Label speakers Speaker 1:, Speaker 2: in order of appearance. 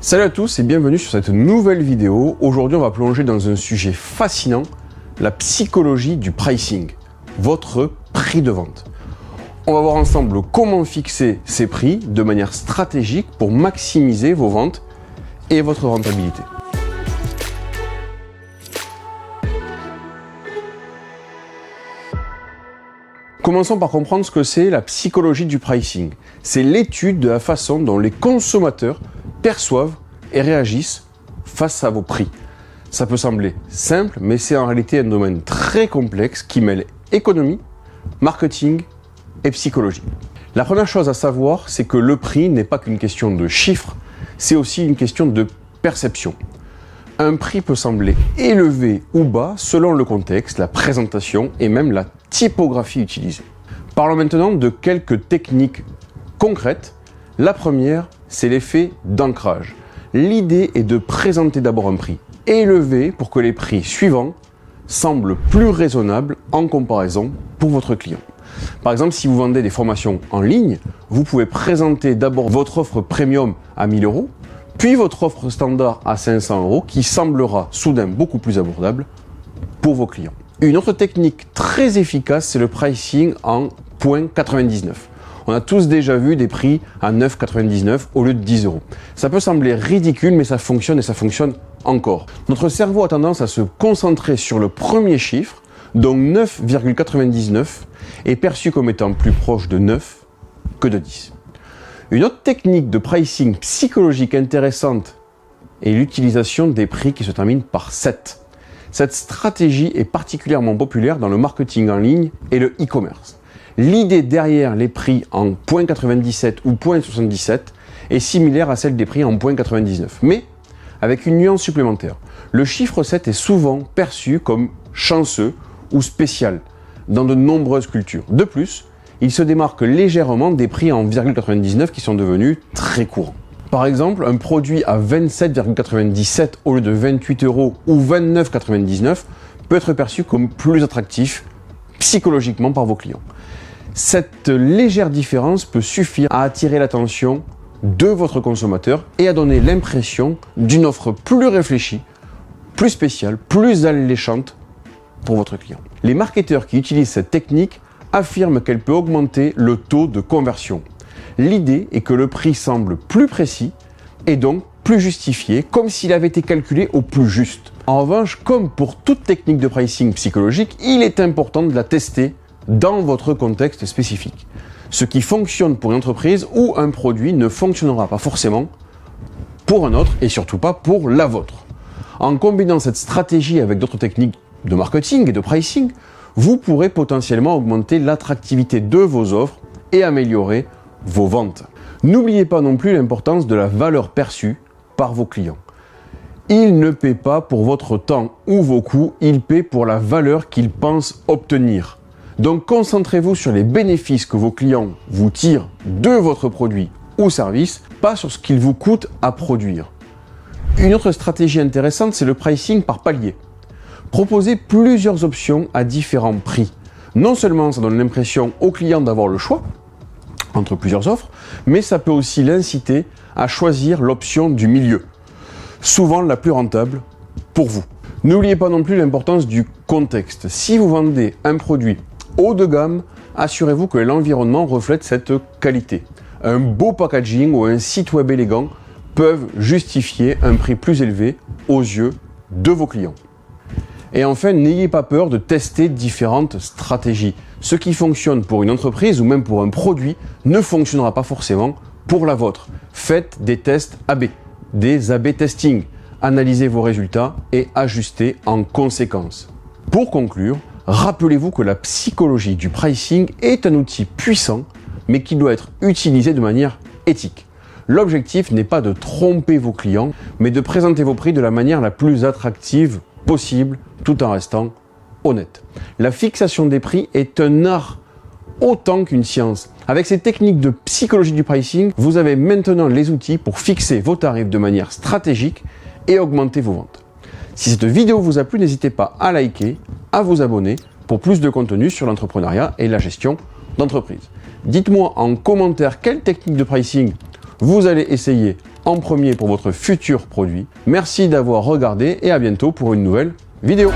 Speaker 1: Salut à tous et bienvenue sur cette nouvelle vidéo. Aujourd'hui, on va plonger dans un sujet fascinant, la psychologie du pricing, votre prix de vente. On va voir ensemble comment fixer ces prix de manière stratégique pour maximiser vos ventes et votre rentabilité. Commençons par comprendre ce que c'est la psychologie du pricing. C'est l'étude de la façon dont les consommateurs perçoivent et réagissent face à vos prix. Ça peut sembler simple, mais c'est en réalité un domaine très complexe qui mêle économie, marketing et psychologie. La première chose à savoir, c'est que le prix n'est pas qu'une question de chiffres, c'est aussi une question de perception. Un prix peut sembler élevé ou bas selon le contexte, la présentation et même la typographie utilisée. Parlons maintenant de quelques techniques concrètes. La première, c'est l'effet d'ancrage. L'idée est de présenter d'abord un prix élevé pour que les prix suivants semblent plus raisonnables en comparaison pour votre client. Par exemple, si vous vendez des formations en ligne, vous pouvez présenter d'abord votre offre premium à 1000 €, puis votre offre standard à 500 € qui semblera soudain beaucoup plus abordable pour vos clients. Une autre technique très efficace, c'est le pricing en 0,99 €. On a tous déjà vu des prix à 9,99 € au lieu de 10 €. Ça peut sembler ridicule, mais ça fonctionne et ça fonctionne encore. Notre cerveau a tendance à se concentrer sur le premier chiffre, donc 9,99 est perçu comme étant plus proche de 9 que de 10. Une autre technique de pricing psychologique intéressante est l'utilisation des prix qui se terminent par 7. Cette stratégie est particulièrement populaire dans le marketing en ligne et le e-commerce. L'idée derrière les prix en 0,97 ou 0,77 est similaire à celle des prix en 0,99, mais avec une nuance supplémentaire. Le chiffre 7 est souvent perçu comme chanceux ou spécial dans de nombreuses cultures. De plus, il se démarque légèrement des prix en 0,99 qui sont devenus très courants. Par exemple, un produit à 27,97 € au lieu de 28 € ou 29,99 peut être perçu comme plus attractif psychologiquement par vos clients. Cette légère différence peut suffire à attirer l'attention de votre consommateur et à donner l'impression d'une offre plus réfléchie, plus spéciale, plus alléchante pour votre client. Les marketeurs qui utilisent cette technique affirment qu'elle peut augmenter le taux de conversion. L'idée est que le prix semble plus précis et donc plus justifié, comme s'il avait été calculé au plus juste. En revanche, comme pour toute technique de pricing psychologique, il est important de la tester dans votre contexte spécifique. Ce qui fonctionne pour une entreprise ou un produit ne fonctionnera pas forcément pour un autre et surtout pas pour la vôtre. En combinant cette stratégie avec d'autres techniques de marketing et de pricing, vous pourrez potentiellement augmenter l'attractivité de vos offres et améliorer vos ventes. N'oubliez pas non plus l'importance de la valeur perçue par vos clients. Ils ne paient pas pour votre temps ou vos coûts, ils paient pour la valeur qu'ils pensent obtenir. Donc concentrez-vous sur les bénéfices que vos clients vous tirent de votre produit ou service, pas sur ce qu'il vous coûte à produire. Une autre stratégie intéressante, c'est le pricing par palier. Proposez plusieurs options à différents prix. Non seulement ça donne l'impression au client d'avoir le choix entre plusieurs offres, mais ça peut aussi l'inciter à choisir l'option du milieu, souvent la plus rentable pour vous. N'oubliez pas non plus l'importance du contexte. Si vous vendez un produit haut de gamme, assurez-vous que l'environnement reflète cette qualité. Un beau packaging ou un site web élégant peuvent justifier un prix plus élevé aux yeux de vos clients. Et enfin, n'ayez pas peur de tester différentes stratégies. Ce qui fonctionne pour une entreprise ou même pour un produit ne fonctionnera pas forcément pour la vôtre. Faites des tests AB, des AB testing. Analysez vos résultats et ajustez en conséquence. Pour conclure, rappelez-vous que la psychologie du pricing est un outil puissant, mais qui doit être utilisé de manière éthique. L'objectif n'est pas de tromper vos clients, mais de présenter vos prix de la manière la plus attractive possible, tout en restant honnête. La fixation des prix est un art autant qu'une science. Avec ces techniques de psychologie du pricing, vous avez maintenant les outils pour fixer vos tarifs de manière stratégique et augmenter vos ventes. Si cette vidéo vous a plu, n'hésitez pas à liker, à vous abonner pour plus de contenu sur l'entrepreneuriat et la gestion d'entreprise. Dites-moi en commentaire quelle technique de pricing vous allez essayer en premier pour votre futur produit. Merci d'avoir regardé et à bientôt pour une nouvelle vidéo.